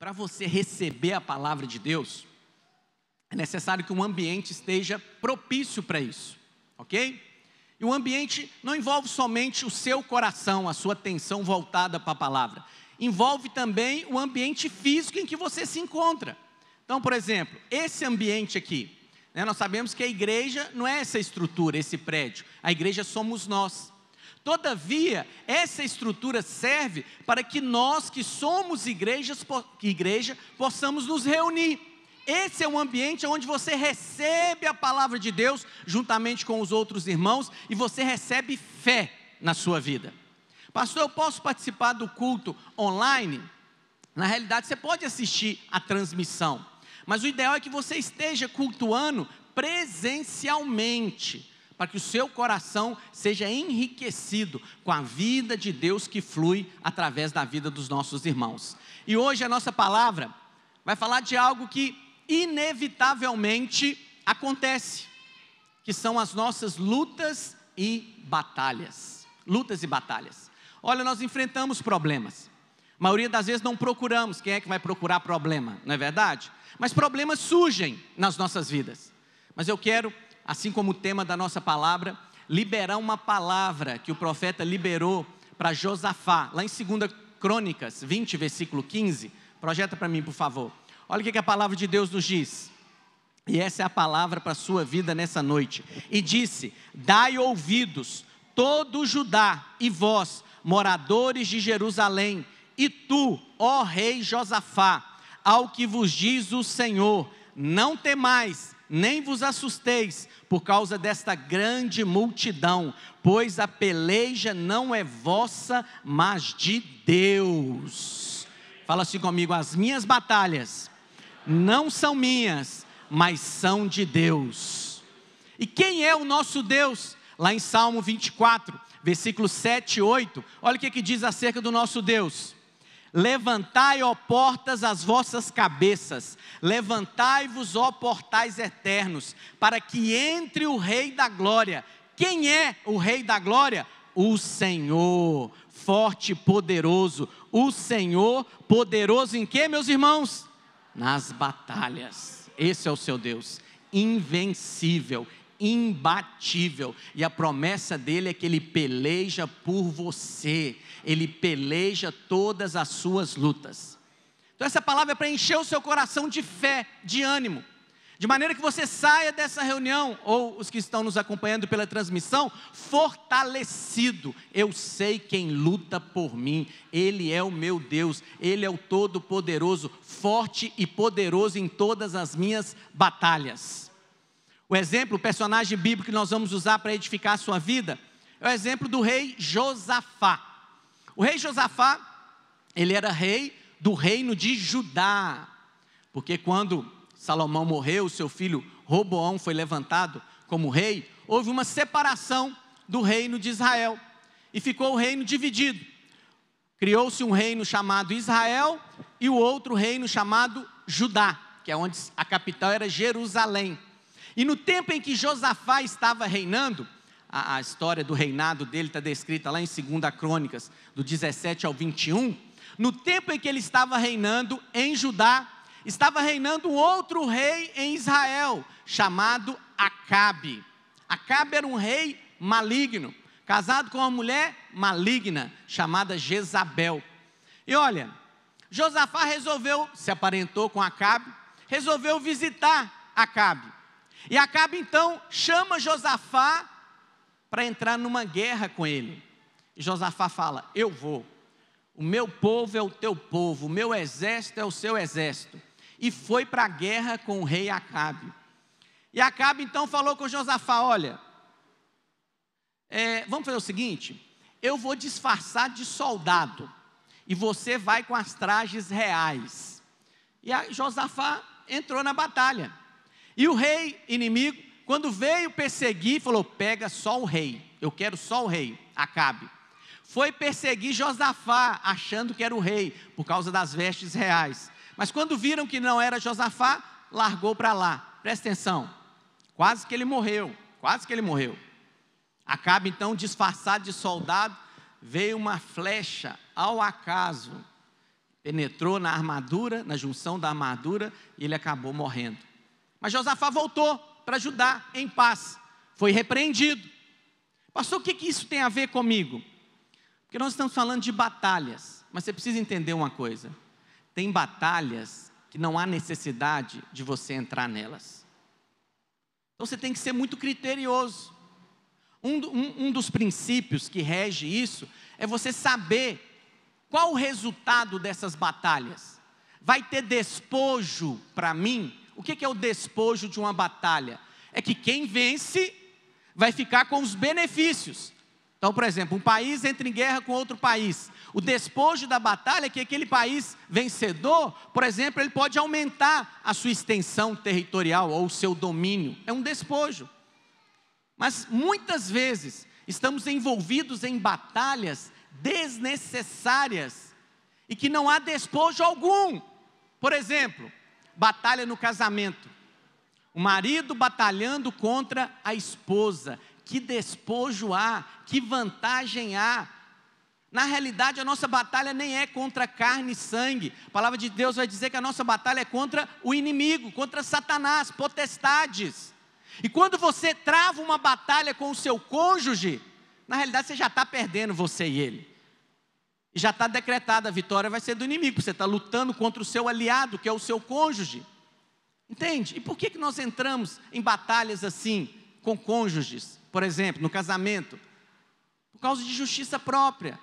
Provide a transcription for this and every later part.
para você receber a palavra de Deus, é necessário que um ambiente esteja propício para isso, ok? E o ambiente não envolve somente o seu coração, a sua atenção voltada para a palavra. Envolve também o ambiente físico em que você se encontra. Então, por exemplo, esse ambiente aqui, nós sabemos que a igreja não é essa estrutura, esse prédio. A igreja somos nós. Todavia, essa estrutura serve para que nós que somos igreja, possamos nos reunir. Esse é um ambiente onde você recebe a palavra de Deus juntamente com os outros irmãos e você recebe fé na sua vida. Pastor, eu posso participar do culto online? Na realidade, você pode assistir a transmissão, mas o ideal é que você esteja cultuando presencialmente, para que o seu coração seja enriquecido com a vida de Deus que flui através da vida dos nossos irmãos. E hoje a nossa palavra vai falar de algo que inevitavelmente acontece, que são as nossas lutas e batalhas. Lutas e batalhas. Olha, nós enfrentamos problemas. A maioria das vezes não procuramos. Quem é que vai procurar problema? Não é verdade? Mas problemas surgem nas nossas vidas. Mas eu quero, assim como o tema da nossa palavra, liberar uma palavra que o profeta liberou para Josafá, lá em 2 Crônicas 20, versículo 15. Projeta para mim, por favor. Olha o que a palavra de Deus nos diz. E essa é a palavra para a sua vida nessa noite. E disse: dai ouvidos, todo Judá, e vós, moradores de Jerusalém, e tu, ó rei Josafá, ao que vos diz o Senhor, não temais, nem vos assusteis, por causa desta grande multidão, pois a peleja não é vossa, mas de Deus. Fala assim comigo: as minhas batalhas não são minhas, mas são de Deus. E quem é o nosso Deus? Lá em Salmo 24, versículos 7 e 8, olha o que diz acerca do nosso Deus. Levantai, ó portas, as vossas cabeças, levantai-vos, ó portais eternos, para que entre o Rei da Glória. Quem é o Rei da Glória? O Senhor, forte e poderoso. O Senhor, poderoso em quê, meus irmãos? Nas batalhas. Esse é o seu Deus, invencível, imbatível, e a promessa dele é que ele peleja por você, ele peleja todas as suas lutas. Então essa palavra é para encher o seu coração de fé, de ânimo, de maneira que você saia dessa reunião, ou os que estão nos acompanhando pela transmissão, fortalecido. Eu sei quem luta por mim, Ele é o meu Deus, Ele é o Todo-Poderoso, forte e poderoso em todas as minhas batalhas. O exemplo, o personagem bíblico que nós vamos usar para edificar a sua vida, é o exemplo do rei Josafá. O rei Josafá, ele era rei do reino de Judá, porque quando Salomão morreu, seu filho Roboão foi levantado como rei, houve uma separação do reino de Israel, e ficou o reino dividido. Criou-se um reino chamado Israel, e o outro reino chamado Judá, que é onde a capital era Jerusalém. E no tempo em que Josafá estava reinando, a história do reinado dele está descrita lá em 2 Crônicas, do 17 ao 21, no tempo em que ele estava reinando em Judá, estava reinando um outro rei em Israel, chamado Acabe. Acabe era um rei maligno, casado com uma mulher maligna, chamada Jezabel. E olha, Josafá se aparentou com Acabe, resolveu visitar Acabe. E Acabe então chama Josafá para entrar numa guerra com ele. E Josafá fala: eu vou, o meu povo é o teu povo, o meu exército é o seu exército. E foi para a guerra com o rei Acabe. E Acabe então falou com Josafá: olha, vamos fazer o seguinte, eu vou disfarçar de soldado, e você vai com as trajes reais. E Josafá entrou na batalha. E o rei inimigo, quando veio perseguir, falou: pega só o rei, eu quero só o rei, Acabe. Foi perseguir Josafá, achando que era o rei, por causa das vestes reais. Mas quando viram que não era Josafá, largou para lá. Presta atenção, quase que ele morreu. Acabe então, disfarçado de soldado, veio uma flecha ao acaso, penetrou na armadura, na junção da armadura, e ele acabou morrendo. Mas Josafá voltou para Judá em paz, foi repreendido. Pastor, o que isso tem a ver comigo? Porque nós estamos falando de batalhas, mas você precisa entender uma coisa: tem batalhas que não há necessidade de você entrar nelas. Então você tem que ser muito criterioso. Um dos princípios que rege isso é você saber qual o resultado dessas batalhas. Vai ter despojo para mim? O que é o despojo de uma batalha? É que quem vence vai ficar com os benefícios. Então, por exemplo, um país entra em guerra com outro país. O despojo da batalha é que aquele país vencedor, por exemplo, ele pode aumentar a sua extensão territorial ou o seu domínio. É um despojo. Mas muitas vezes estamos envolvidos em batalhas desnecessárias e que não há despojo algum. Por exemplo, batalha no casamento. O marido batalhando contra a esposa. Que despojo há, que vantagem há. Na realidade, a nossa batalha nem é contra carne e sangue. A palavra de Deus vai dizer que a nossa batalha é contra o inimigo, contra Satanás, potestades. E quando você trava uma batalha com o seu cônjuge, na realidade você já está perdendo, você e ele. E já está decretada, a vitória vai ser do inimigo. Você está lutando contra o seu aliado, que é o seu cônjuge. Entende? E por que nós entramos em batalhas assim, com cônjuges? Por exemplo, no casamento, por causa de justiça própria,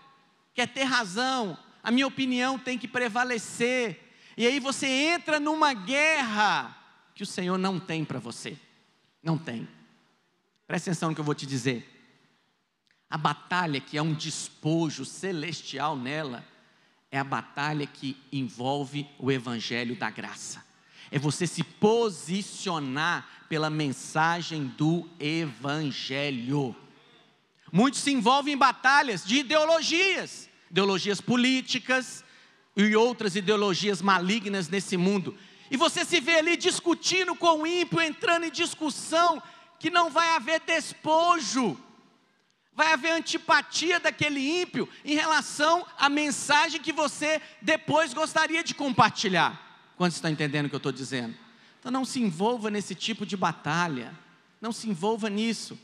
quer ter razão, a minha opinião tem que prevalecer, e aí você entra numa guerra que o Senhor não tem para você, não tem. Presta atenção no que eu vou te dizer. A batalha que é um despojo celestial nela, é a batalha que envolve o evangelho da graça. É você se posicionar pela mensagem do evangelho. Muitos se envolvem em batalhas de ideologias políticas e outras ideologias malignas nesse mundo. E você se vê ali discutindo com o ímpio, entrando em discussão, que não vai haver despojo. Vai haver antipatia daquele ímpio em relação à mensagem que você depois gostaria de compartilhar. Quantos estão entendendo o que eu estou dizendo? Então não se envolva nesse tipo de batalha. Não se envolva nisso.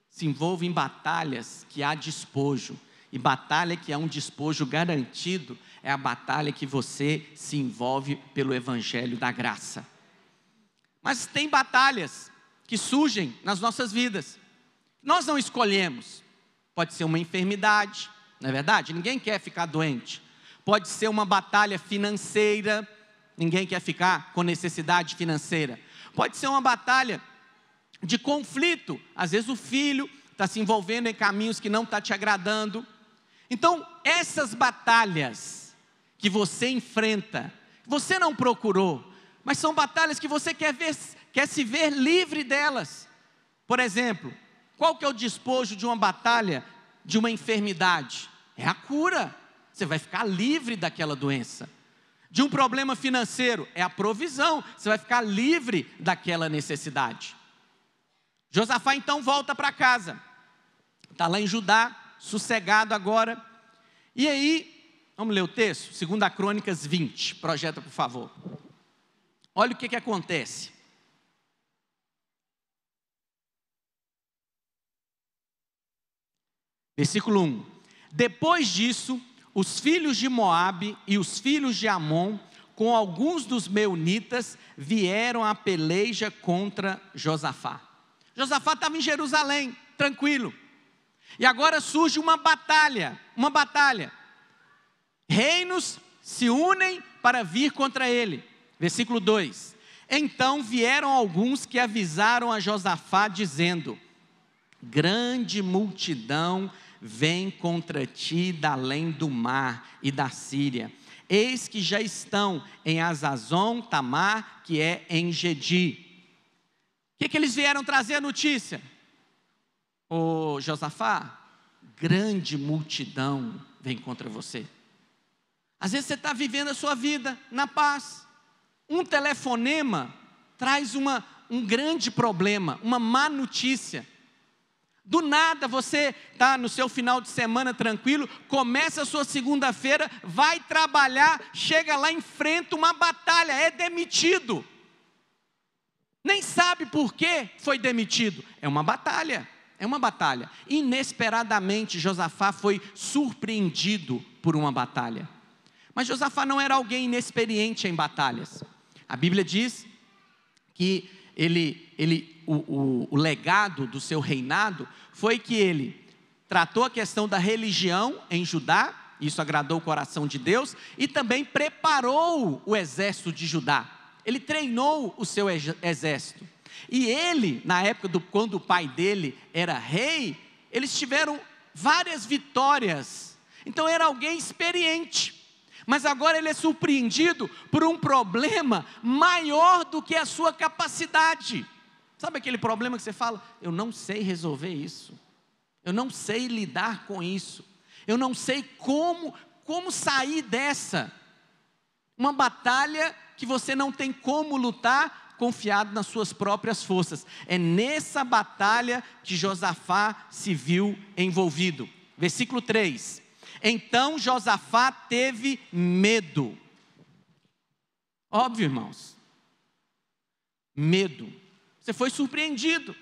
Se envolva em batalhas que há despojo. E batalha que há um despojo garantido é a batalha que você se envolve pelo evangelho da graça. Mas tem batalhas que surgem nas nossas vidas. Nós não escolhemos. Pode ser uma enfermidade, não é verdade? Ninguém quer ficar doente. Pode ser uma batalha financeira. Ninguém quer ficar com necessidade financeira. Pode ser uma batalha de conflito. Às vezes o filho está se envolvendo em caminhos que não está te agradando. Então, essas batalhas que você enfrenta, você não procurou, mas são batalhas que você quer se ver livre delas. Por exemplo, qual que é o despojo de uma batalha, de uma enfermidade? É a cura. Você vai ficar livre daquela doença. De um problema financeiro, é a provisão. Você vai ficar livre daquela necessidade. Josafá então volta para casa. Está lá em Judá, sossegado agora. E aí, vamos ler o texto? 2 Crônicas 20, projeta por favor. Olha o que acontece. Versículo 1. Depois disso, os filhos de Moabe e os filhos de Amon, com alguns dos meunitas, vieram à peleja contra Josafá. Josafá estava em Jerusalém, tranquilo. E agora surge uma batalha. Reinos se unem para vir contra ele. Versículo 2. Então vieram alguns que avisaram a Josafá, dizendo: grande multidão vem contra ti da além do mar e da Síria. Eis que já estão em Azazon Tamar, que é em Gedi. O que eles vieram trazer a notícia? Ô Josafá, grande multidão vem contra você. Às vezes você está vivendo a sua vida na paz. Um telefonema traz um grande problema, uma má notícia. Do nada você está no seu final de semana tranquilo, começa a sua segunda-feira, vai trabalhar, chega lá, enfrenta uma batalha, é demitido. Nem sabe por que foi demitido. É uma batalha, é uma batalha. Inesperadamente, Josafá foi surpreendido por uma batalha. Mas Josafá não era alguém inexperiente em batalhas. A Bíblia diz que o legado do seu reinado foi que ele tratou a questão da religião em Judá, isso agradou o coração de Deus, e também preparou o exército de Judá. Ele treinou o seu exército. E ele, na época quando o pai dele era rei, eles tiveram várias vitórias. Então era alguém experiente. Mas agora ele é surpreendido por um problema maior do que a sua capacidade. Sabe aquele problema que você fala, eu não sei resolver isso, eu não sei lidar com isso, eu não sei como sair dessa. Uma batalha que você não tem como lutar confiado nas suas próprias forças. É nessa batalha que Josafá se viu envolvido. Versículo 3. Então Josafá teve medo. Óbvio, irmãos. Medo. Você foi surpreendido.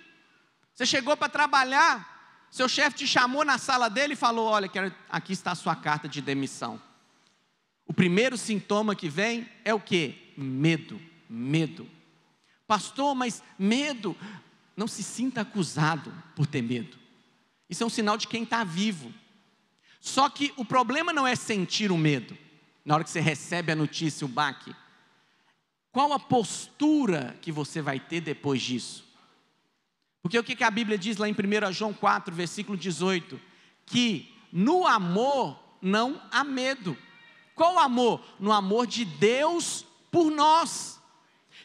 Você chegou para trabalhar, seu chefe te chamou na sala dele e falou, olha, aqui está a sua carta de demissão. O primeiro sintoma que vem é o quê? Medo. Medo. Pastor, mas medo, não se sinta acusado por ter medo. Isso é um sinal de quem está vivo. Só que o problema não é sentir o medo, na hora que você recebe a notícia, o baque. Qual a postura que você vai ter depois disso? Porque o que a Bíblia diz lá em 1 João 4, versículo 18? Que no amor não há medo. Qual amor? No amor de Deus por nós.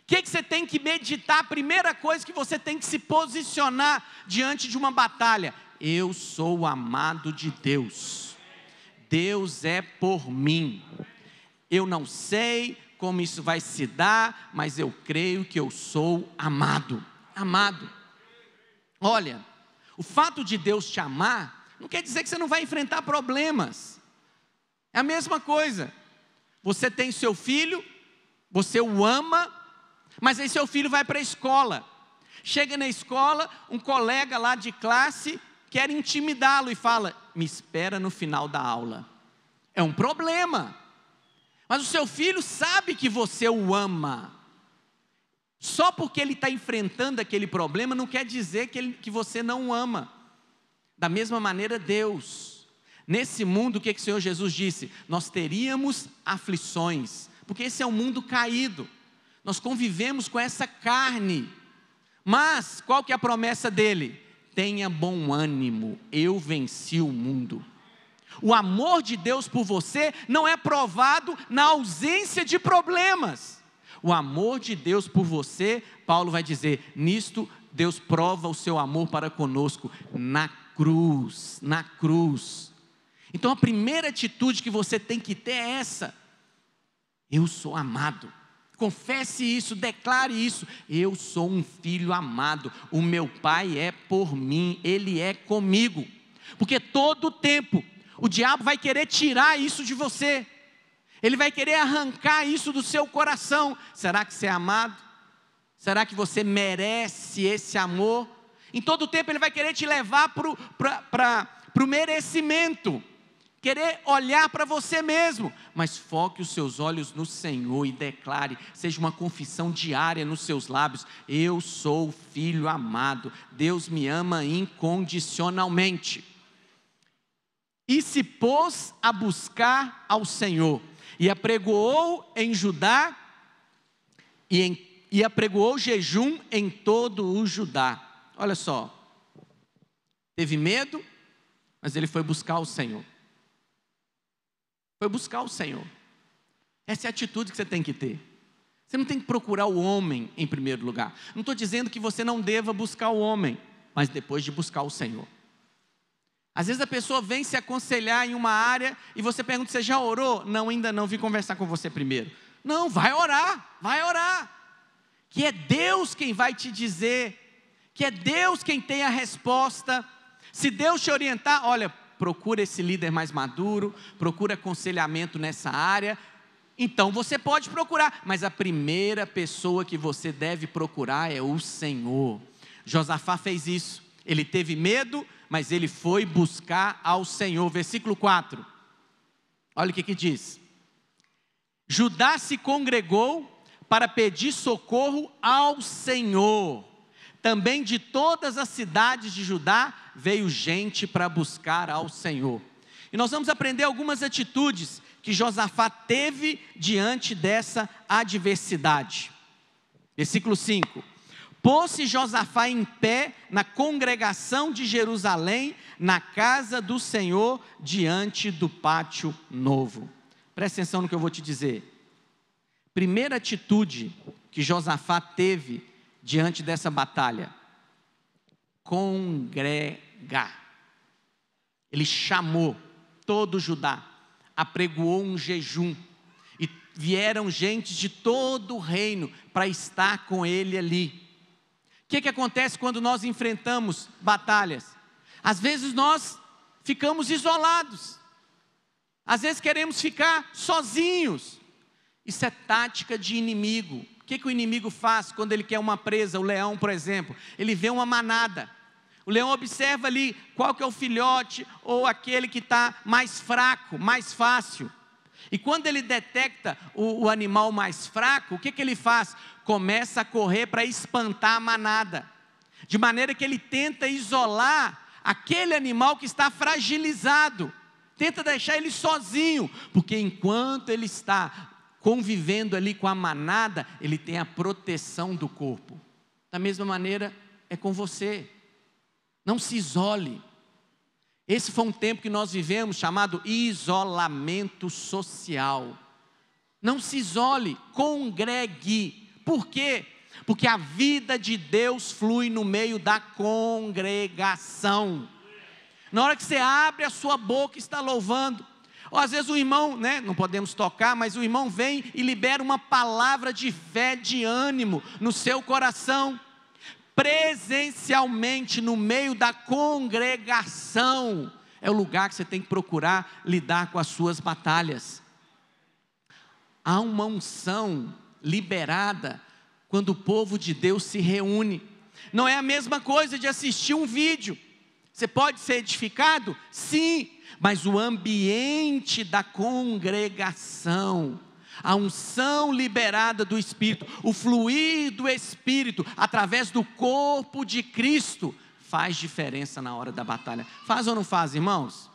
O que você tem que meditar? A primeira coisa que você tem que se posicionar diante de uma batalha. Eu sou o amado de Deus. Deus é por mim. Eu não sei como isso vai se dar, mas eu creio que eu sou amado. Amado. Olha, o fato de Deus te amar, não quer dizer que você não vai enfrentar problemas. É a mesma coisa. Você tem seu filho, você o ama, mas aí seu filho vai para a escola. Chega na escola, um colega lá de classe quer intimidá-lo e fala, me espera no final da aula. É um problema. Mas o seu filho sabe que você o ama. Só porque ele está enfrentando aquele problema, não quer dizer que você não o ama. Da mesma maneira, Deus. Nesse mundo, o que o Senhor Jesus disse? Nós teríamos aflições, porque esse é um mundo caído. Nós convivemos com essa carne. Mas, qual que é a promessa dele? Tenha bom ânimo, eu venci o mundo. O amor de Deus por você não é provado na ausência de problemas. O amor de Deus por você, Paulo vai dizer, nisto Deus prova o seu amor para conosco, na cruz, na cruz. Então a primeira atitude que você tem que ter é essa, eu sou amado. Confesse isso, declare isso, eu sou um filho amado, o meu pai é por mim, ele é comigo. Porque todo o tempo, o diabo vai querer tirar isso de você, ele vai querer arrancar isso do seu coração. Será que você é amado? Será que você merece esse amor? Em todo o tempo ele vai querer te levar para o merecimento, querer olhar para você mesmo, mas foque os seus olhos no Senhor e declare, seja uma confissão diária nos seus lábios, eu sou filho amado, Deus me ama incondicionalmente. E se pôs a buscar ao Senhor, e apregoou em Judá, e apregoou jejum em todo o Judá. Olha só, teve medo, mas ele foi buscar o Senhor. Foi buscar o Senhor. Essa é a atitude que você tem que ter. Você não tem que procurar o homem em primeiro lugar. Não estou dizendo que você não deva buscar o homem, mas depois de buscar o Senhor. Às vezes a pessoa vem se aconselhar em uma área e você pergunta, você já orou? Não, ainda não, vim conversar com você primeiro. Não, vai orar, vai orar. Que é Deus quem vai te dizer, que é Deus quem tem a resposta. Se Deus te orientar, olha, procura esse líder mais maduro, procura aconselhamento nessa área, então você pode procurar, mas a primeira pessoa que você deve procurar é o Senhor. Josafá fez isso, ele teve medo, mas ele foi buscar ao Senhor. Versículo 4, olha o que diz: Judá se congregou para pedir socorro ao Senhor, também de todas as cidades de Judá veio gente para buscar ao Senhor. E nós vamos aprender algumas atitudes que Josafá teve diante dessa adversidade. Versículo 5: Pôs-se Josafá em pé na congregação de Jerusalém, na casa do Senhor, diante do pátio novo. Presta atenção no que eu vou te dizer. Primeira atitude que Josafá teve diante dessa batalha: congregar. Ele chamou todo Judá, apregoou um jejum, e vieram gente de todo o reino para estar com ele ali. O que acontece quando nós enfrentamos batalhas? Às vezes nós ficamos isolados, às vezes queremos ficar sozinhos. Isso é tática de inimigo. O que o inimigo faz quando ele quer uma presa? O leão, por exemplo, ele vê uma manada. O leão observa ali qual que é o filhote ou aquele que está mais fraco, mais fácil. E quando ele detecta o animal mais fraco, o que ele faz? Começa a correr para espantar a manada. De maneira que ele tenta isolar aquele animal que está fragilizado. Tenta deixar ele sozinho, porque enquanto ele está convivendo ali com a manada, ele tem a proteção do corpo. Da mesma maneira é com você. Não se isole. Esse foi um tempo que nós vivemos chamado isolamento social. Não se isole, congregue. Por quê? Porque a vida de Deus flui no meio da congregação. Na hora que você abre a sua boca e está louvando, ou às vezes o irmão, não podemos tocar, mas o irmão vem e libera uma palavra de fé, de ânimo no seu coração. Presencialmente, no meio da congregação, é o lugar que você tem que procurar lidar com as suas batalhas. Há uma unção liberada quando o povo de Deus se reúne. Não é a mesma coisa de assistir um vídeo. Você pode ser edificado? Sim, mas o ambiente da congregação, a unção liberada do Espírito, o fluir do Espírito através do corpo de Cristo, faz diferença na hora da batalha. Faz ou não faz, irmãos?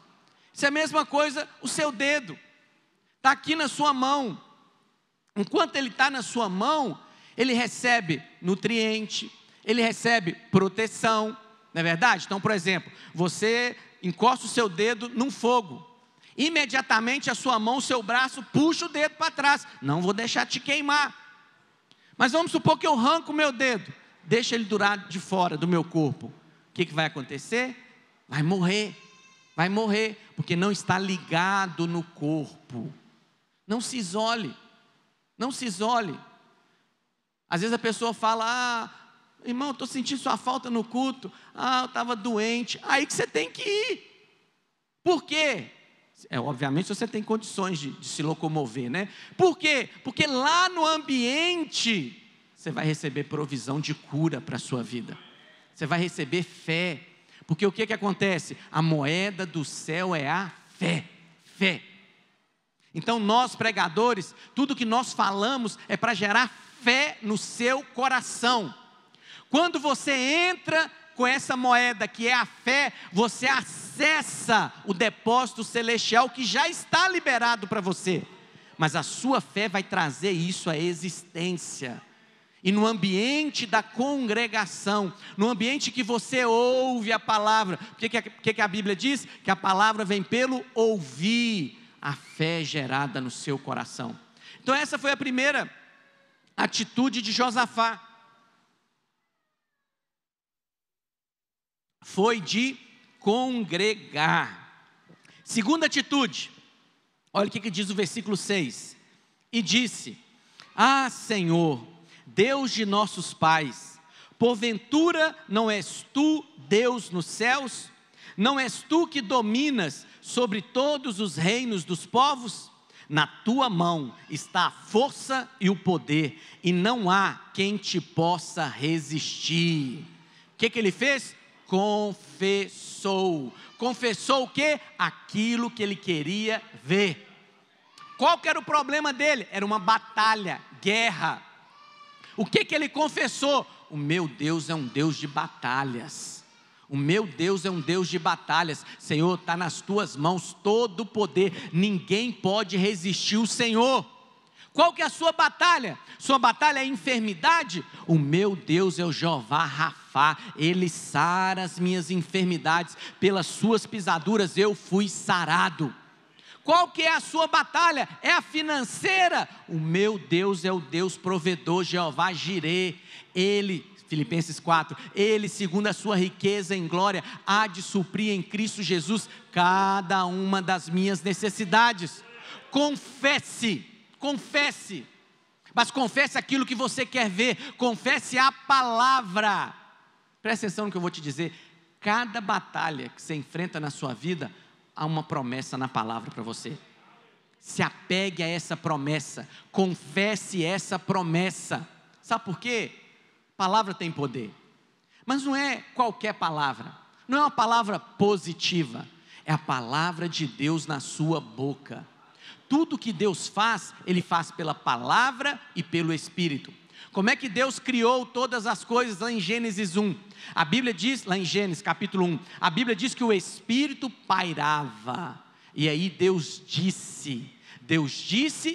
Isso é a mesma coisa, o seu dedo está aqui na sua mão. Enquanto ele está na sua mão, ele recebe nutriente, ele recebe proteção, não é verdade? Então, por exemplo, você encosta o seu dedo num fogo, imediatamente a sua mão, o seu braço puxa o dedo para trás. Não vou deixar te queimar. Mas vamos supor que eu arranco o meu dedo, deixa ele durar de fora do meu corpo. O que vai acontecer? Vai morrer, porque não está ligado no corpo. Não se isole, não se isole. Às vezes a pessoa fala: irmão, estou sentindo sua falta no culto, eu estava doente. Aí que você tem que ir. Por quê? Obviamente você tem condições de se locomover, né? Por quê? Porque lá no ambiente você vai receber provisão de cura para a sua vida. Você vai receber fé. Porque o que acontece? A moeda do céu é a fé. Fé. Então nós pregadores, tudo que nós falamos é para gerar fé no seu coração. Quando você entra com essa moeda que é a fé, você acessa o depósito celestial que já está liberado para você. Mas a sua fé vai trazer isso à existência. E no ambiente da congregação, no ambiente que você ouve a palavra, o que a Bíblia diz? Que a palavra vem pelo ouvir, a fé gerada no seu coração. Então essa foi a primeira atitude de Josafá. Foi de congregar. Segunda atitude, olha o que diz o versículo 6. E disse: Senhor, Deus de nossos pais, porventura não és tu Deus nos céus? Não és tu que dominas sobre todos os reinos dos povos? Na tua mão está a força e o poder, e não há quem te possa resistir. O que ele fez? Confessou. Confessou o quê? Aquilo que ele queria ver. Qual que era o problema dele? Era uma batalha, guerra. O que ele confessou? O meu Deus é um Deus de batalhas. O meu Deus é um Deus de batalhas. Senhor, está nas tuas mãos todo o poder. Ninguém pode resistir o Senhor. Qual que é a sua batalha? Sua batalha é a enfermidade? O meu Deus é o Jeová Rafá. Ele sara as minhas enfermidades. Pelas suas pisaduras eu fui sarado. Qual que é a sua batalha? É a financeira? O meu Deus é o Deus provedor, Jeová Jirê. Ele, Filipenses 4, Ele, segundo a sua riqueza em glória, há de suprir em Cristo Jesus cada uma das minhas necessidades. Confesse, confesse, mas confesse aquilo que você quer ver, confesse a palavra. Presta atenção no que eu vou te dizer. Cada batalha que você enfrenta na sua vida, há uma promessa na palavra para você. Se apegue a essa promessa, confesse essa promessa. Sabe por quê? Palavra tem poder, mas não é qualquer palavra, não é uma palavra positiva, é a palavra de Deus na sua boca. Tudo que Deus faz, Ele faz pela palavra e pelo Espírito. Como é que Deus criou todas as coisas lá em Gênesis 1? A Bíblia diz, lá em Gênesis capítulo 1, a Bíblia diz que o Espírito pairava, e aí Deus disse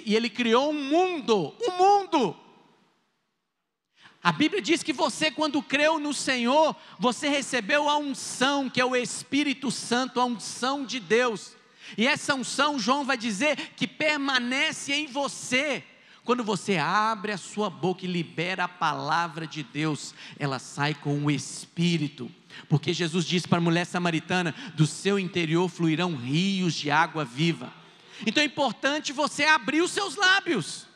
e Ele criou um mundo. A Bíblia diz que você, quando creu no Senhor, você recebeu a unção, que é o Espírito Santo, a unção de Deus. E essa unção, João vai dizer, que permanece em você. Quando você abre a sua boca e libera a palavra de Deus, ela sai com o Espírito. Porque Jesus disse para a mulher samaritana, do seu interior fluirão rios de água viva. Então é importante você abrir os seus lábios.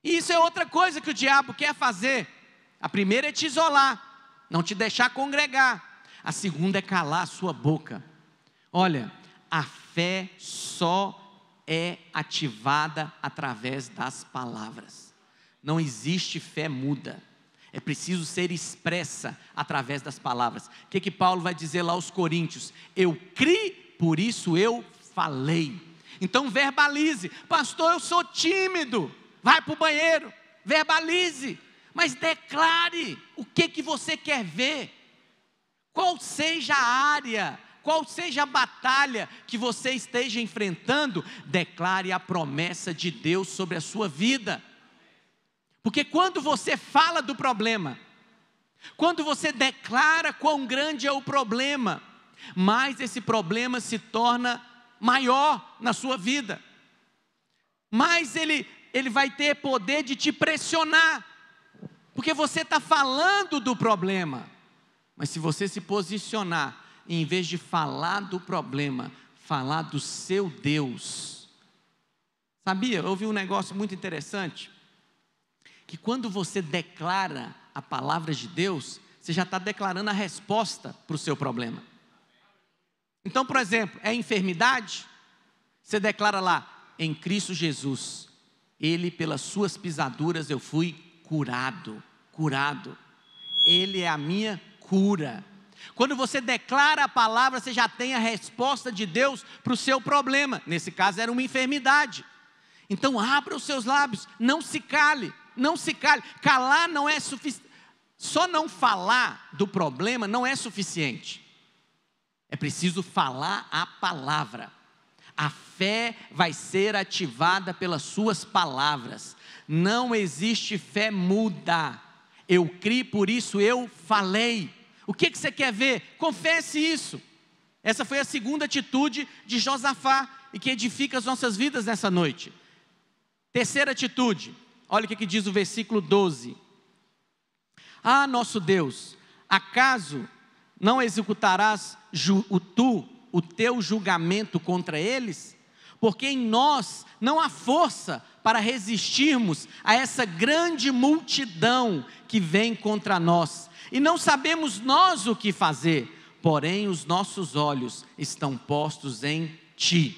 E isso é outra coisa que o diabo quer fazer. A primeira é te isolar, não te deixar congregar. A segunda é calar a sua boca. Olha, a fé só é ativada através das palavras. Não existe fé muda. É preciso ser expressa através das palavras. O que Paulo vai dizer lá aos Coríntios? Eu criei, por isso eu falei. Então verbalize. Pastor, eu sou tímido. Vai para o banheiro, verbalize, mas declare o que você quer ver. Qual seja a área, qual seja a batalha que você esteja enfrentando, declare a promessa de Deus sobre a sua vida. Porque quando você fala do problema, quando você declara quão grande é o problema, mais esse problema se torna maior na sua vida, mais ele vai ter poder de te pressionar, porque você está falando do problema. Mas se você se posicionar, em vez de falar do problema, falar do seu Deus. Sabia? Eu ouvi um negócio muito interessante, que quando você declara a palavra de Deus, você já está declarando a resposta para o seu problema. Então, por exemplo, é enfermidade? Você declara lá, em Cristo Jesus, Ele, pelas suas pisaduras eu fui curado. Ele é a minha cura. Quando você declara a palavra, você já tem a resposta de Deus para o seu problema. Nesse caso era uma enfermidade. Então abra os seus lábios, não se cale. Calar não é suficiente. Só não falar do problema não é suficiente. É preciso falar a palavra. A fé vai ser ativada pelas suas palavras. Não existe fé muda. Eu criei, por isso eu falei. O que você quer ver? Confesse isso. Essa foi a segunda atitude de Josafá, e que edifica as nossas vidas nessa noite. Terceira atitude, olha o que diz o versículo 12. Ah, nosso Deus, acaso não executarás o teu julgamento contra eles? Porque em nós não há força para resistirmos a essa grande multidão que vem contra nós, e não sabemos nós o que fazer, porém os nossos olhos estão postos em ti.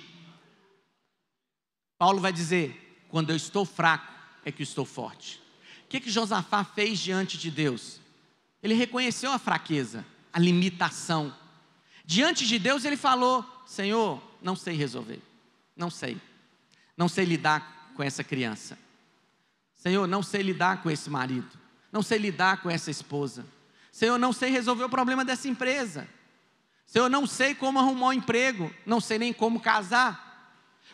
Paulo vai dizer, quando eu estou fraco, é que eu estou forte. O que Josafá fez diante de Deus? Ele reconheceu a fraqueza, a limitação. Diante de Deus ele falou, Senhor, não sei resolver, não sei lidar com essa criança. Senhor, não sei lidar com esse marido, não sei lidar com essa esposa. Senhor, não sei resolver o problema dessa empresa. Senhor, não sei como arrumar um emprego, não sei nem como casar.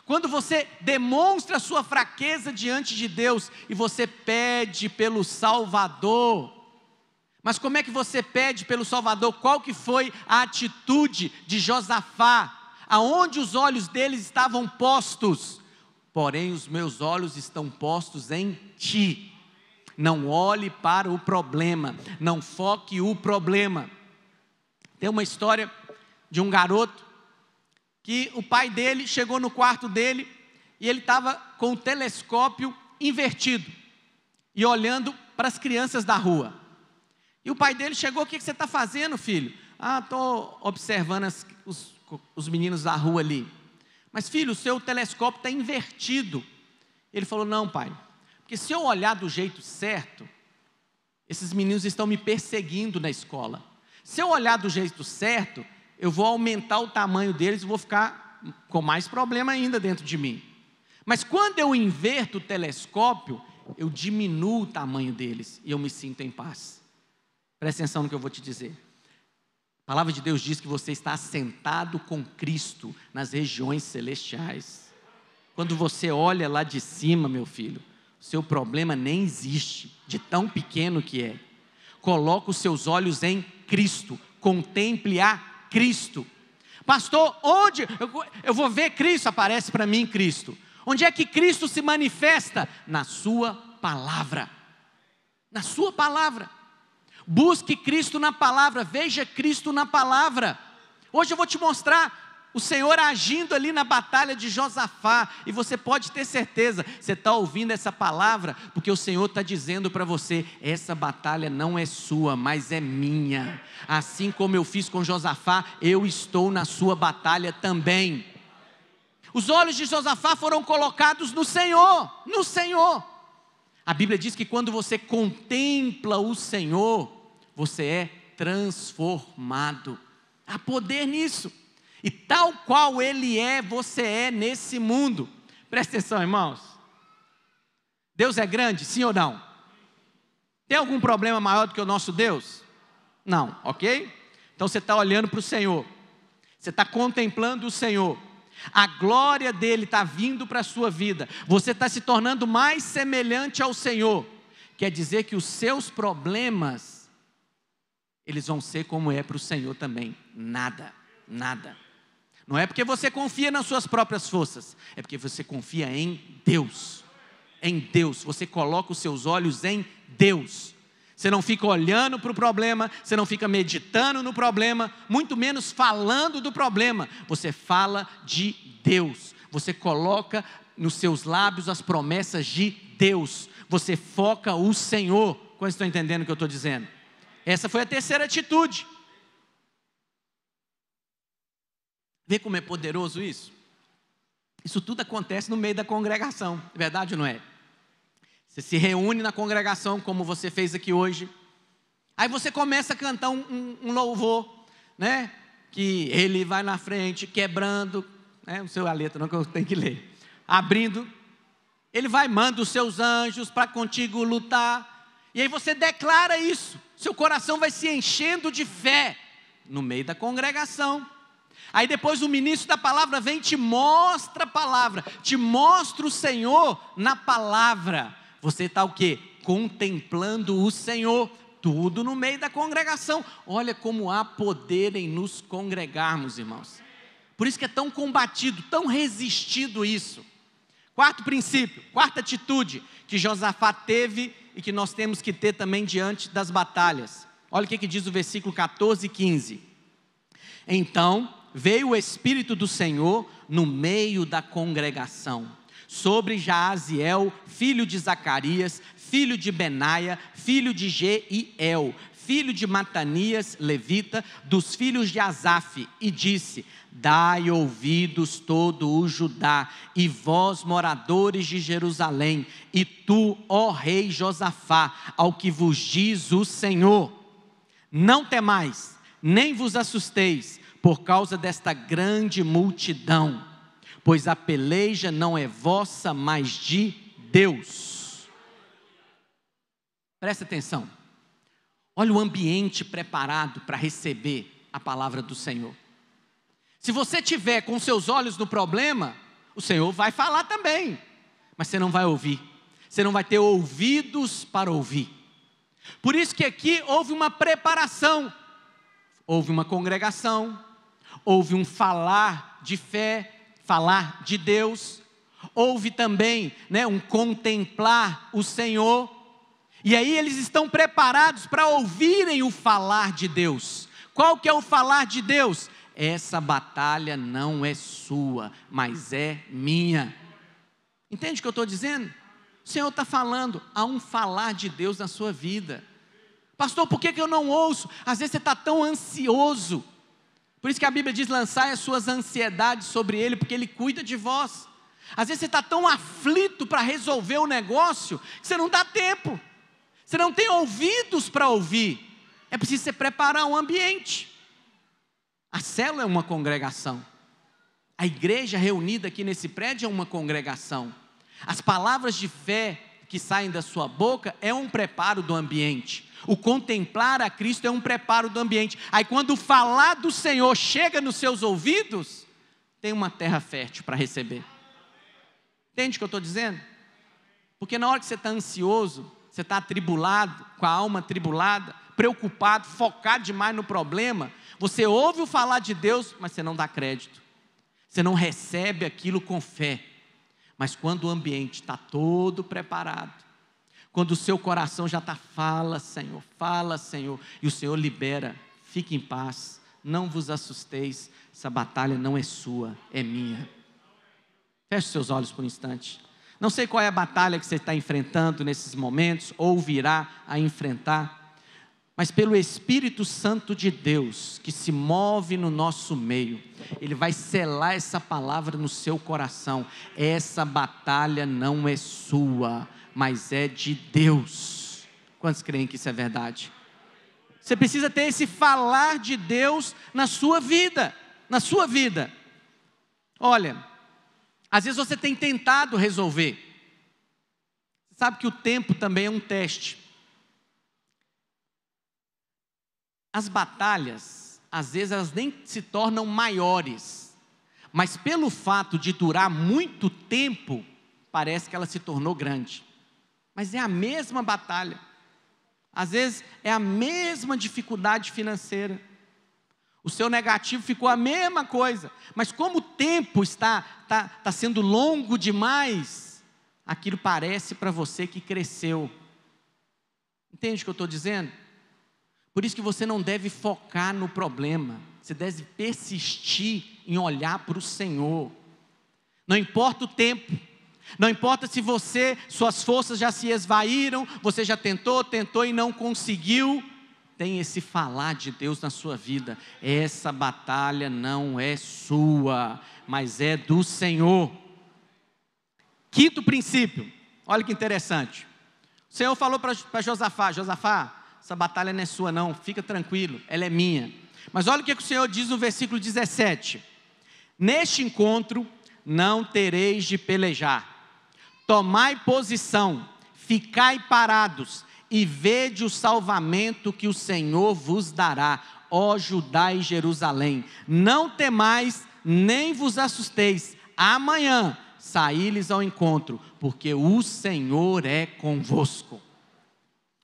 Quando você demonstra a sua fraqueza diante de Deus e você pede pelo Salvador, mas como é que você pede pelo Salvador? Qual que foi a atitude de Josafá? Aonde os olhos deles estavam postos? Porém os meus olhos estão postos em ti. Não olhe para o problema, não foque o problema. Tem uma história de um garoto que o pai dele chegou no quarto dele e ele estava com o telescópio invertido e olhando para as crianças da rua. E o pai dele chegou, o que você está fazendo, filho? Estou observando os meninos da rua ali. Mas filho, o seu telescópio está invertido. Ele falou, não pai, porque se eu olhar do jeito certo, esses meninos estão me perseguindo na escola. Se eu olhar do jeito certo, eu vou aumentar o tamanho deles e vou ficar com mais problema ainda dentro de mim. Mas quando eu inverto o telescópio, eu diminuo o tamanho deles e eu me sinto em paz. Presta atenção no que eu vou te dizer. A palavra de Deus diz que você está assentado com Cristo nas regiões celestiais. Quando você olha lá de cima, meu filho, o seu problema nem existe, de tão pequeno que é. Coloca os seus olhos em Cristo, contemple a Cristo. Pastor, onde eu vou ver Cristo? Aparece para mim Cristo. Onde é que Cristo se manifesta? Na sua palavra. Na sua palavra. Busque Cristo na palavra, veja Cristo na palavra. Hoje eu vou te mostrar o Senhor agindo ali na batalha de Josafá, e você pode ter certeza, você está ouvindo essa palavra, porque o Senhor está dizendo para você, essa batalha não é sua, mas é minha. Assim como eu fiz com Josafá, eu estou na sua batalha também. Os olhos de Josafá foram colocados no Senhor, no Senhor. A Bíblia diz que quando você contempla o Senhor, você é transformado. Há poder nisso. E tal qual Ele é, você é nesse mundo. Presta atenção, irmãos. Deus é grande, sim ou não? Tem algum problema maior do que o nosso Deus? Não, ok? Então você está olhando para o Senhor. Você está contemplando o Senhor. A glória dEle está vindo para a sua vida. Você está se tornando mais semelhante ao Senhor. Quer dizer que os seus problemas, eles vão ser como é para o Senhor também. Nada, nada. Não é porque você confia nas suas próprias forças, é porque você confia em Deus. Em Deus, você coloca os seus olhos em Deus. Você não fica olhando para o problema, você não fica meditando no problema, muito menos falando do problema. Você fala de Deus. Você coloca nos seus lábios as promessas de Deus. Você foca o Senhor. Como estão entendendo o que eu estou dizendo? Essa foi a terceira atitude. Vê como é poderoso isso? Isso tudo acontece no meio da congregação, é verdade ou não é? Você se reúne na congregação, como você fez aqui hoje. Aí você começa a cantar um louvor, né? Que ele vai na frente, quebrando, né? Não sei a letra não, que eu tenho que ler. Abrindo, ele vai, manda os seus anjos para contigo lutar. E aí você declara isso. Seu coração vai se enchendo de fé no meio da congregação. Aí depois o ministro da palavra vem e te mostra a palavra, te mostra o Senhor na palavra. Você está o quê? Contemplando o Senhor, tudo no meio da congregação. Olha como há poder em nos congregarmos, irmãos. Por isso que é tão combatido, tão resistido isso. Quarto princípio, quarta atitude que Josafá teve e que nós temos que ter também diante das batalhas. Olha o que diz o versículo 14 e 15. Então veio o Espírito do Senhor no meio da congregação. sobre Jaaziel, filho de Zacarias, filho de Benaia, filho de Jeiel, filho de Matanias, levita, dos filhos de Asaf, e disse: dai ouvidos todo o Judá, e vós moradores de Jerusalém, e tu, ó rei Josafá, ao que vos diz o Senhor: não temais, nem vos assusteis, por causa desta grande multidão, pois a peleja não é vossa, mas de Deus. Presta atenção, olha o ambiente preparado para receber a palavra do Senhor. Se você tiver com seus olhos no problema, o Senhor vai falar também, mas você não vai ouvir, você não vai ter ouvidos para ouvir. Por isso que aqui houve uma preparação, houve uma congregação, houve um falar de fé, falar de Deus, houve também, um contemplar o Senhor, e aí eles estão preparados para ouvirem o falar de Deus. Qual que é o falar de Deus? Essa batalha não é sua, mas é minha. Entende o que eu estou dizendo? O Senhor está falando, há um falar de Deus na sua vida. Pastor, por que eu não ouço? Às vezes você está tão ansioso. Por isso que a Bíblia diz: lançai as suas ansiedades sobre Ele, porque Ele cuida de vós. Às vezes você está tão aflito para resolver o negócio, que você não dá tempo. Você não tem ouvidos para ouvir. É preciso você preparar um ambiente. A célula é uma congregação. A igreja reunida aqui nesse prédio é uma congregação. As palavras de fé que saem da sua boca é um preparo do ambiente. O contemplar a Cristo é um preparo do ambiente. Aí quando o falar do Senhor chega nos seus ouvidos, tem uma terra fértil para receber. Entende o que eu estou dizendo? Porque na hora que você está ansioso, você está atribulado, com a alma atribulada, preocupado, focado demais no problema, você ouve o falar de Deus, mas você não dá crédito. Você não recebe aquilo com fé. Mas quando o ambiente está todo preparado, quando o seu coração já está, fala Senhor, e o Senhor libera: fique em paz, não vos assusteis, essa batalha não é sua, é minha. Feche seus olhos por um instante. Não sei qual é a batalha que você está enfrentando nesses momentos, ou virá a enfrentar, mas pelo Espírito Santo de Deus, que se move no nosso meio, Ele vai selar essa palavra no seu coração: essa batalha não é sua, mas é de Deus. Quantos creem que isso é verdade? Você precisa ter esse falar de Deus na sua vida, Olha, às vezes você tem tentado resolver. Você sabe que o tempo também é um teste. As batalhas, às vezes elas nem se tornam maiores, mas pelo fato de durar muito tempo, parece que ela se tornou grande. Mas é a mesma batalha. Às vezes é a mesma dificuldade financeira. O seu negativo ficou a mesma coisa, mas como o tempo está sendo longo demais, aquilo parece para você que cresceu. Entende o que eu estou dizendo? Por isso que você não deve focar no problema, você deve persistir em olhar para o Senhor. Não importa o tempo, não importa se suas forças já se esvaíram, você já tentou e não conseguiu. Tem esse falar de Deus na sua vida: essa batalha não é sua, mas é do Senhor. Quinto princípio, olha que interessante. O Senhor falou para Josafá: Josafá, essa batalha não é sua não, fica tranquilo, ela é minha. Mas olha o que o Senhor diz no versículo 17: neste encontro não tereis de pelejar, tomai posição, ficai parados, e vede o salvamento que o Senhor vos dará, ó Judá e Jerusalém. Não temais, nem vos assusteis, amanhã saí-lhes ao encontro, porque o Senhor é convosco.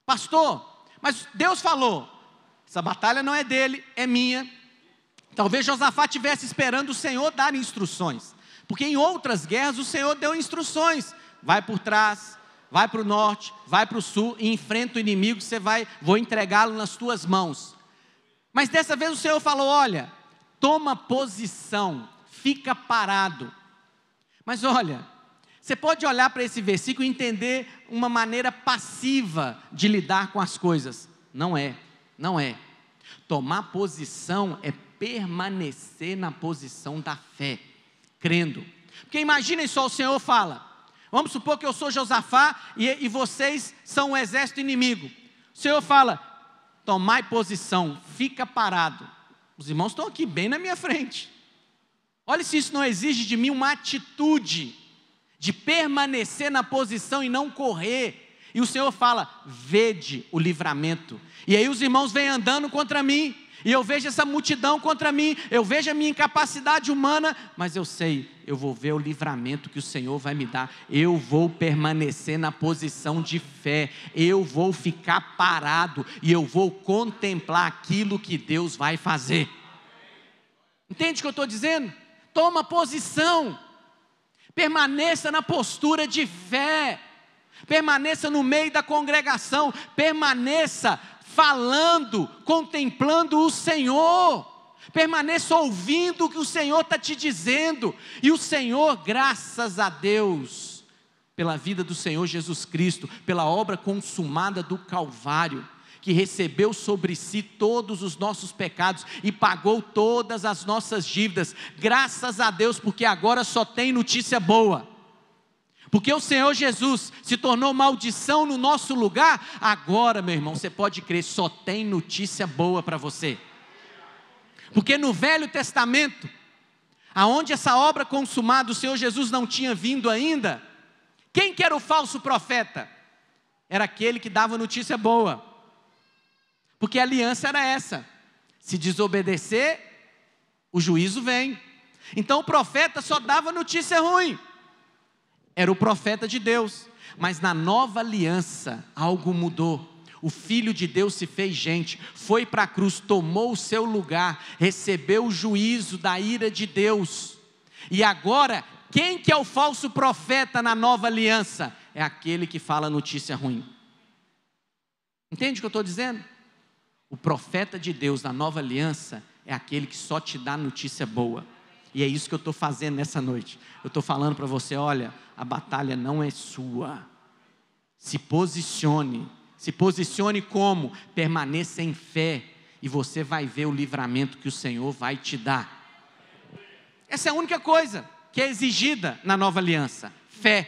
Pastor, mas Deus falou, essa batalha não é dele, é minha. Talvez Josafá estivesse esperando o Senhor dar instruções, porque em outras guerras o Senhor deu instruções: vai por trás, vai para o norte, vai para o sul, e enfrenta o inimigo, vou entregá-lo nas tuas mãos. Mas dessa vez o Senhor falou: olha, toma posição, fica parado. Mas olha, Você pode olhar para esse versículo e entender uma maneira passiva de lidar com as coisas. Não é. Tomar posição é permanecer na posição da fé, crendo. Porque imaginem só, o Senhor fala, vamos supor que eu sou Josafá e vocês são o exército inimigo. O Senhor fala, tomai posição, fica parado. Os irmãos estão aqui bem na minha frente. Olha se isso não exige de mim uma atitude de permanecer na posição e não correr. E o Senhor fala, vede o livramento. E aí os irmãos vêm andando contra mim, e eu vejo essa multidão contra mim, eu vejo a minha incapacidade humana, mas eu sei, eu vou ver o livramento que o Senhor vai me dar. Eu vou permanecer na posição de fé, eu vou ficar parado, e eu vou contemplar aquilo que Deus vai fazer. Entende o que eu estou dizendo? Toma posição, permaneça na postura de fé, permaneça no meio da congregação, permaneça falando, contemplando o Senhor, permaneça ouvindo o que o Senhor está te dizendo, e o Senhor, graças a Deus, pela vida do Senhor Jesus Cristo, pela obra consumada do Calvário, que recebeu sobre si todos os nossos pecados e pagou todas as nossas dívidas, graças a Deus, porque agora só tem notícia boa. Porque o Senhor Jesus se tornou maldição no nosso lugar, agora, meu irmão, você pode crer, só tem notícia boa para você. Porque no Velho Testamento, aonde essa obra consumada do Senhor Jesus não tinha vindo ainda, quem que era o falso profeta? Era aquele que dava notícia boa. Porque a aliança era essa, se desobedecer, o juízo vem. Então o profeta só dava notícia ruim. Era o profeta de Deus, mas na nova aliança algo mudou. O Filho de Deus se fez gente, foi para a cruz, tomou o seu lugar, recebeu o juízo da ira de Deus. E agora, quem que é o falso profeta na nova aliança? É aquele que fala notícia ruim. Entende o que eu estou dizendo? O profeta de Deus na nova aliança é aquele que só te dá notícia boa. E é isso que eu estou fazendo nessa noite. Eu estou falando para você, olha, a batalha não é sua. Se posicione como? Permaneça em fé, e você vai ver o livramento que o Senhor vai te dar. Essa é a única coisa que é exigida na nova aliança, fé.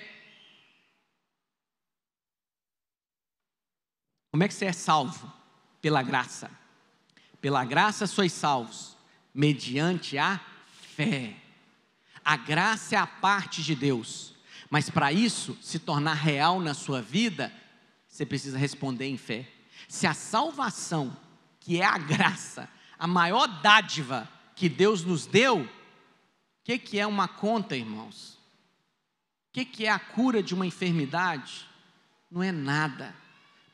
Como é que você é salvo? Pela graça. Pela graça sois salvos, mediante a fé. A graça é a parte de Deus, mas para isso se tornar real na sua vida, você precisa responder em fé. Se a salvação, que é a graça, a maior dádiva que Deus nos deu, o que é uma conta, irmãos? O que é a cura de uma enfermidade? Não é nada.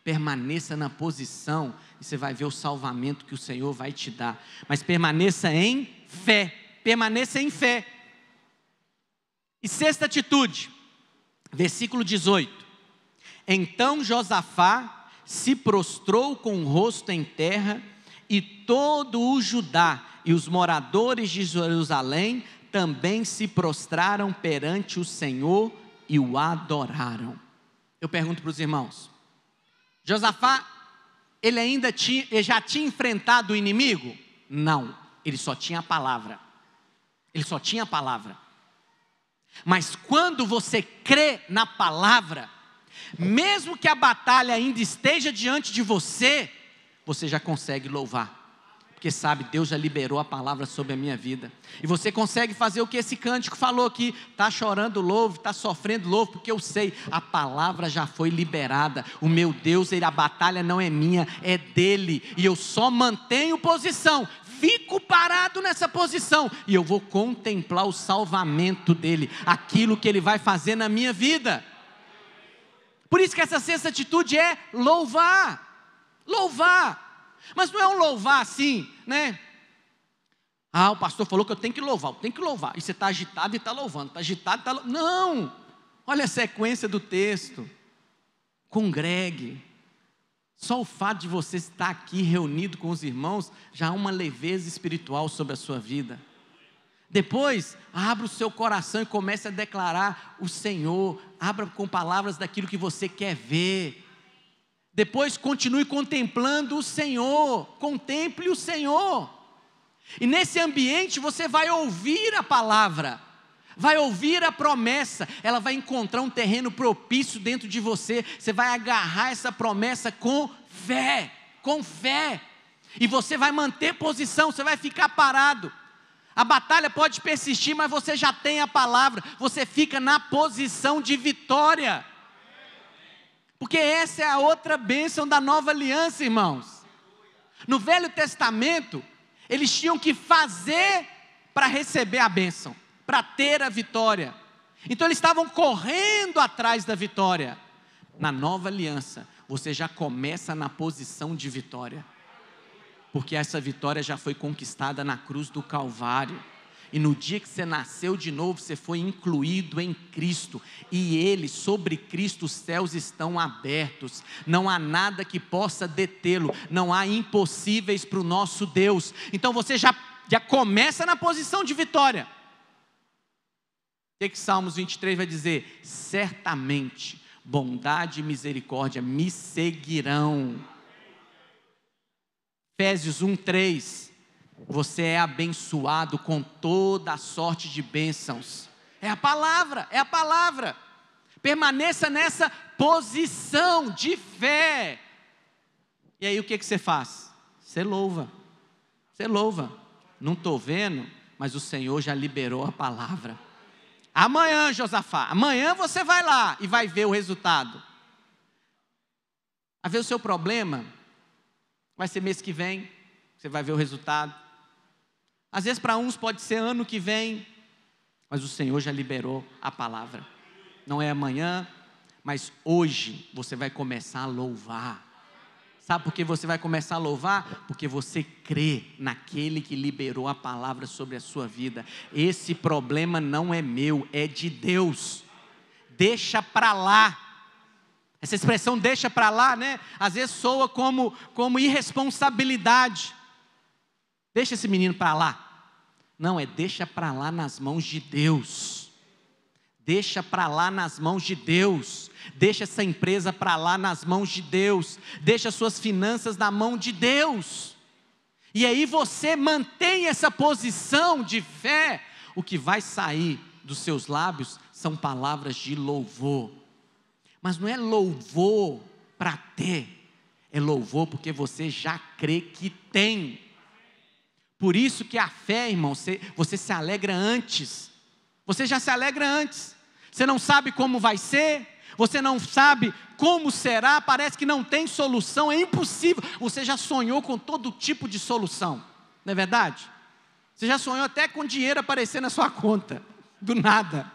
Permaneça na posição e você vai ver o salvamento que o Senhor vai te dar. Mas permaneça em fé. Permaneça em fé. E sexta atitude, versículo 18. Então Josafá se prostrou com o rosto em terra, e todo o Judá e os moradores de Jerusalém também se prostraram perante o Senhor e o adoraram. Eu pergunto para os irmãos, Josafá, ele já tinha enfrentado o inimigo? Não, ele só tinha a palavra. Ele só tinha a palavra. Mas quando você crê na palavra, mesmo que a batalha ainda esteja diante de você, você já consegue louvar. Porque sabe, Deus já liberou a palavra sobre a minha vida. E você consegue fazer o que esse cântico falou aqui. Está chorando, louve, está sofrendo, louve, porque eu sei, a palavra já foi liberada. O meu Deus, a batalha não é minha, é dele. E eu só mantenho posição, fico parado nessa posição, e eu vou contemplar o salvamento dele, aquilo que ele vai fazer na minha vida. Por isso que essa sexta atitude é louvar. Louvar. Mas não é um louvar assim, né? O pastor falou que eu tenho que louvar, E você está agitado e está louvando, está agitado e está louvando. Não! Olha a sequência do texto. Congregue. Só o fato de você estar aqui reunido com os irmãos, já há uma leveza espiritual sobre a sua vida. Depois, abra o seu coração e comece a declarar o Senhor. Abra com palavras daquilo que você quer ver. Depois, continue contemplando o Senhor. Contemple o Senhor. E nesse ambiente você vai ouvir a palavra. Vai ouvir a promessa. Ela vai encontrar um terreno propício dentro de você. Você vai agarrar essa promessa com fé. Com fé. E você vai manter posição. Você vai ficar parado. A batalha pode persistir, mas você já tem a palavra. Você fica na posição de vitória. Porque essa é a outra bênção da nova aliança, irmãos. No Velho Testamento, eles tinham que fazer para receber a bênção, para ter a vitória. Então eles estavam correndo atrás da vitória. Na nova aliança, você já começa na posição de vitória. Porque essa vitória já foi conquistada na cruz do Calvário. E no dia que você nasceu de novo, você foi incluído em Cristo. E Ele, sobre Cristo, os céus estão abertos. Não há nada que possa detê-lo. Não há impossíveis para o nosso Deus. Então você já começa na posição de vitória. O que Salmos 23 vai dizer? Certamente, bondade e misericórdia me seguirão. Efésios 1:3, você é abençoado com toda a sorte de bênçãos. É a palavra, é a palavra. Permaneça nessa posição de fé. E aí o que você faz? Você louva. Você louva. Não estou vendo, mas o Senhor já liberou a palavra. Amanhã, Josafá, amanhã você vai lá e vai ver o resultado. Vai ver o seu problema. Vai ser mês que vem, você vai ver o resultado. Às vezes para uns pode ser ano que vem, mas o Senhor já liberou a palavra. Não é amanhã, mas hoje você vai começar a louvar. Sabe por que você vai começar a louvar? Porque você crê naquele que liberou a palavra sobre a sua vida. Esse problema não é meu, é de Deus. Deixa para lá. Essa expressão deixa para lá, né? Às vezes soa como irresponsabilidade. Deixa esse menino para lá. Não, é deixa para lá nas mãos de Deus. Deixa para lá nas mãos de Deus. Deixa essa empresa para lá nas mãos de Deus. Deixa suas finanças na mão de Deus. E aí você mantém essa posição de fé. O que vai sair dos seus lábios são palavras de louvor. Mas não é louvor para ter, é louvor porque você já crê que tem. Por isso que a fé, irmão, você se alegra antes. Você já se alegra antes. Você não sabe como vai ser, você não sabe como será, parece que não tem solução, é impossível. Você já sonhou com todo tipo de solução, não é verdade? Você já sonhou até com dinheiro aparecer na sua conta, do nada.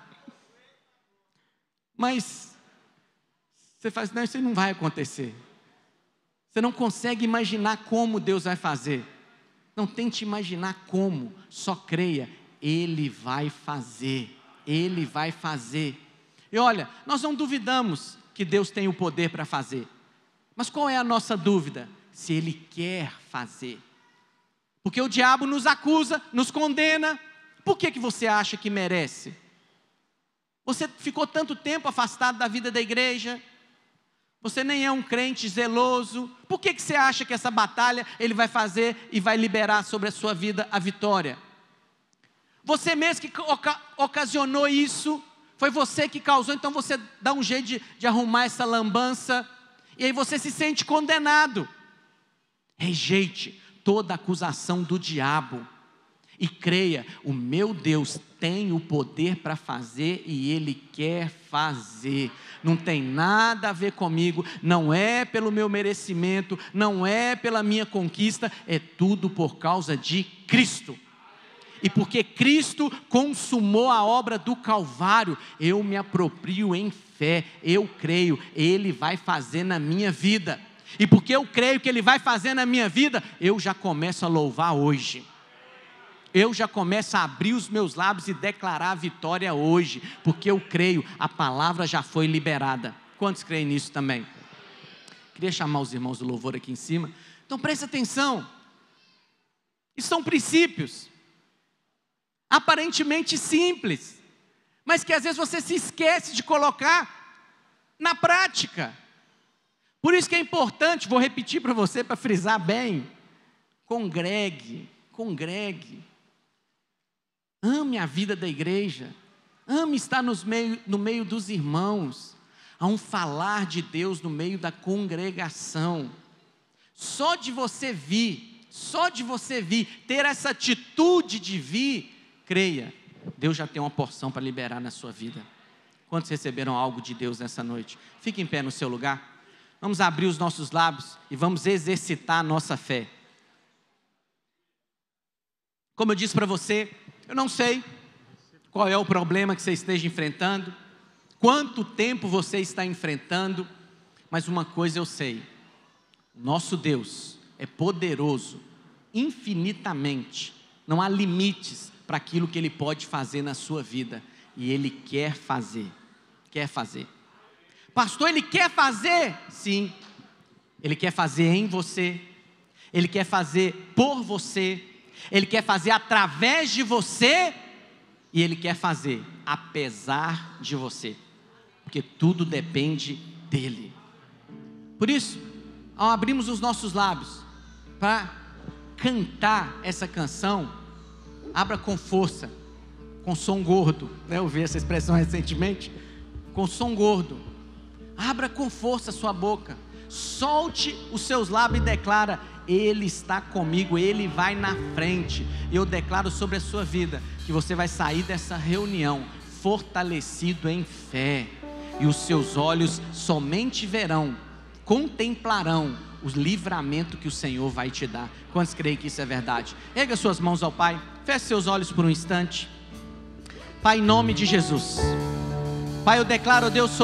Mas você faz, não, isso não vai acontecer. Você não consegue imaginar como Deus vai fazer. Não tente imaginar como, só creia, Ele vai fazer. Ele vai fazer. E olha, nós não duvidamos que Deus tem o poder para fazer. Mas qual é a nossa dúvida? Se Ele quer fazer. Porque o diabo nos acusa, nos condena. Por que você acha que merece? Você ficou tanto tempo afastado da vida da igreja. Você nem é um crente zeloso. Por que você acha que essa batalha Ele vai fazer e vai liberar sobre a sua vida a vitória? Você mesmo que ocasionou isso, foi você que causou, então você dá um jeito de arrumar essa lambança, e aí você se sente condenado. Rejeite toda acusação do diabo, e creia, o meu Deus tem o poder para fazer, e Ele quer fazer. Não tem nada a ver comigo, não é pelo meu merecimento, não é pela minha conquista, é tudo por causa de Cristo. E porque Cristo consumou a obra do Calvário, eu me aproprio em fé, eu creio, Ele vai fazer na minha vida. E porque eu creio que Ele vai fazer na minha vida, eu já começo a louvar hoje. Eu já começo a abrir os meus lábios e declarar a vitória hoje, porque eu creio, a palavra já foi liberada. Quantos creem nisso também? Queria chamar os irmãos do louvor aqui em cima. Então presta atenção, isso são princípios. aparentemente simples, mas que às vezes você se esquece de colocar na prática. Por isso que é importante, vou repetir para você, para frisar bem, congregue. Ame a vida da igreja, ame estar no meio dos irmãos. Há um falar de Deus no meio da congregação. Só de você vir, ter essa atitude de vir, creia, Deus já tem uma porção para liberar na sua vida. Quantos receberam algo de Deus nessa noite? Fique em pé no seu lugar. Vamos abrir os nossos lábios e vamos exercitar a nossa fé. Como eu disse para você, eu não sei qual é o problema que você esteja enfrentando, quanto tempo você está enfrentando, mas uma coisa eu sei: nosso Deus é poderoso, infinitamente, não há limites para aquilo que Ele pode fazer na sua vida, e Ele quer fazer. Pastor, Ele quer fazer? Sim, Ele quer fazer em você, Ele quer fazer por você, Ele quer fazer através de você, e Ele quer fazer apesar de você, porque tudo depende dEle. Por isso, ao abrirmos os nossos lábios para cantar essa canção, abra com força, com som gordo, né? Eu ouvi essa expressão recentemente, com som gordo. Abra com força a sua boca, solte os seus lábios e declara: Ele está comigo, Ele vai na frente. E eu declaro sobre a sua vida que você vai sair dessa reunião fortalecido em fé, e os seus olhos somente verão, contemplarão o livramento que o Senhor vai te dar. Quantos creem que isso é verdade? Erga suas mãos ao Pai, feche seus olhos por um instante. Pai, em nome de Jesus, Pai, eu declaro, Deus,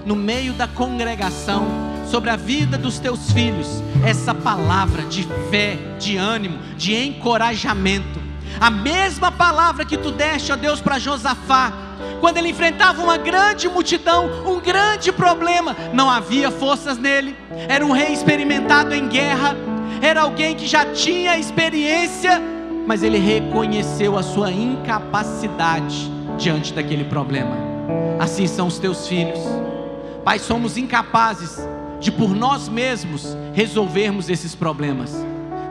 no meio da congregação, sobre a vida dos teus filhos, essa palavra de fé, de ânimo, de encorajamento, a mesma palavra que tu deste, ó Deus, para Josafá, quando ele enfrentava uma grande multidão, um grande problema, não havia forças nele, era um rei experimentado em guerra, era alguém que já tinha experiência, mas ele reconheceu a sua incapacidade diante daquele problema. Assim são os teus filhos, Pai, somos incapazes de por nós mesmos resolvermos esses problemas,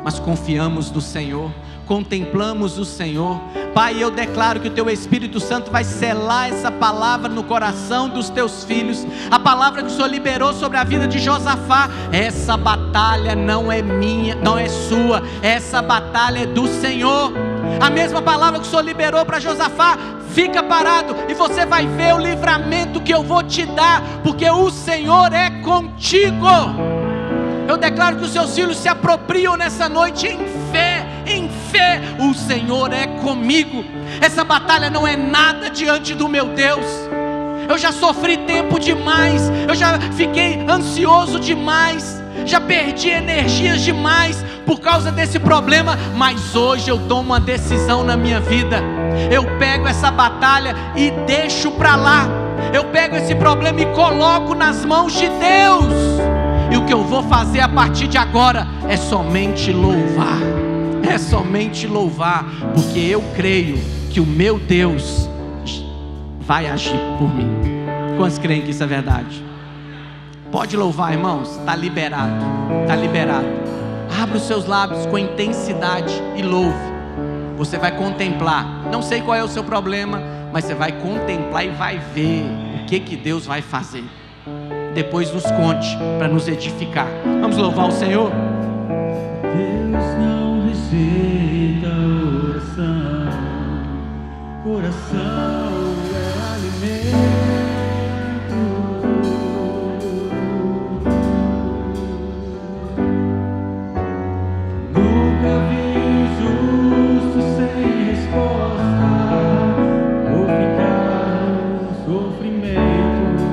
mas confiamos no Senhor, contemplamos o Senhor. Pai, eu declaro que o Teu Espírito Santo vai selar essa palavra no coração dos Teus filhos, a palavra que o Senhor liberou sobre a vida de Josafá. Essa batalha não é minha, não é sua, essa batalha é do Senhor. A mesma palavra que o Senhor liberou para Josafá: fica parado e você vai ver o livramento que eu vou te dar, porque o Senhor é contigo. Eu declaro que os seus filhos se apropriam nessa noite em fé, o Senhor é comigo. Essa batalha não é nada diante do meu Deus. Eu já sofri tempo demais, eu já fiquei ansioso demais, já perdi energias demais por causa desse problema, mas hoje eu tomo uma decisão na minha vida. Eu pego essa batalha e deixo para lá, eu pego esse problema e coloco nas mãos de Deus, e o que eu vou fazer a partir de agora é somente louvar, porque eu creio que o meu Deus vai agir por mim. Quantos creem que isso é verdade? Pode louvar, irmãos, está liberado. Abra os seus lábios com intensidade e louve. Você vai contemplar, não sei qual é o seu problema, mas você vai contemplar e vai ver o que Deus vai fazer. Depois nos conte para nos edificar. Vamos louvar o Senhor. Deus não rejeita oração é alimento. Nunca vi justo sem resposta ou ficar no sofrimento.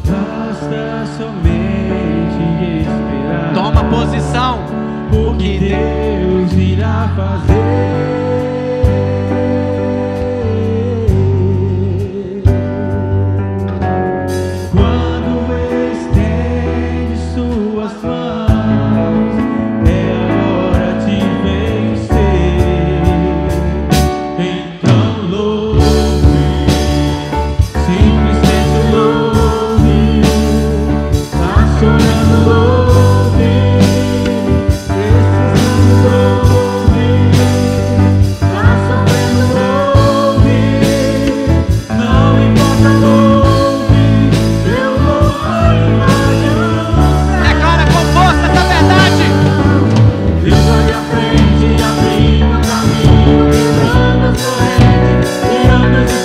Basta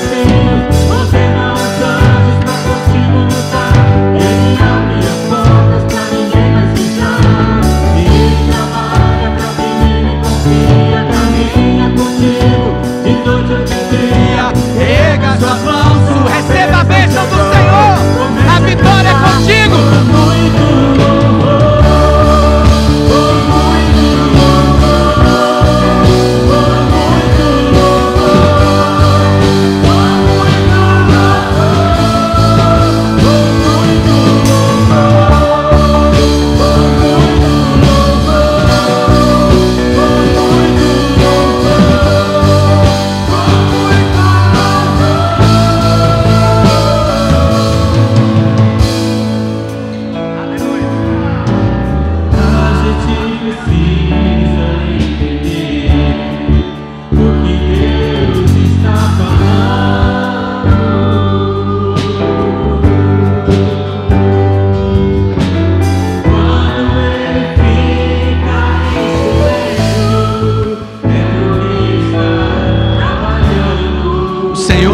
espinhos, ordena os anjos pra contigo lutar. Ele abre as portas pra ninguém mais fechar. Ele trabalha pra quem nele confia, caminha contigo de noite ou de dia. Erga suas mãos, receba a bênção do Senhor. A vitória é contigo.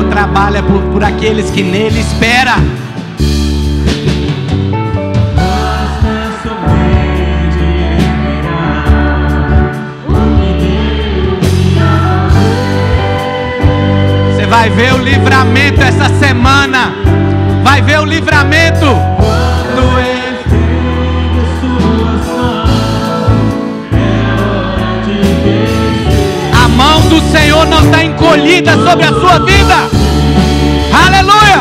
Trabalha por aqueles que nele esperam. Você vai ver o livramento essa semana. Vai ver o livramento. Quando ele estende suas mãos, é hora de vencer. A mão do Senhor não está encolhida sobre a sua vida. Aleluia!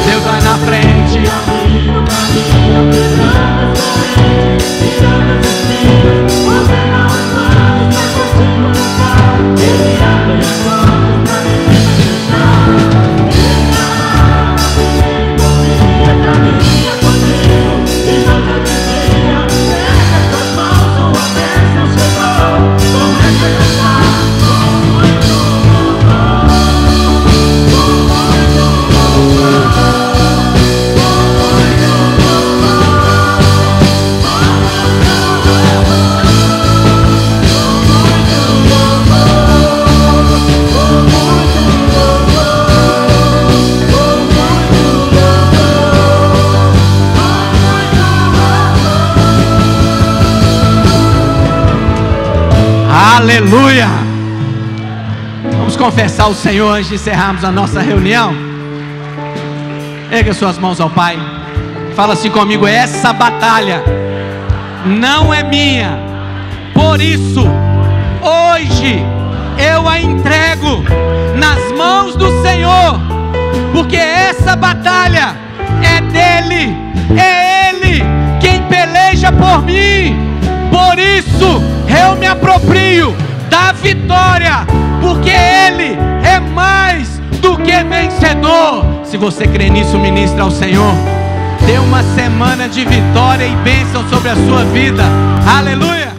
Deus vai na frente. Aleluia! Vamos confessar ao Senhor antes de encerrarmos a nossa reunião. Erga suas mãos ao Pai. Fala assim comigo: essa batalha não é minha. Por isso, hoje eu a entrego nas mãos do Senhor. Porque essa batalha é dele. É Ele quem peleja por mim. Por isso eu me aproprio da vitória, porque Ele é mais do que vencedor. Se você crê nisso, ministra ao Senhor. Dê uma semana de vitória e bênção sobre a sua vida. Aleluia.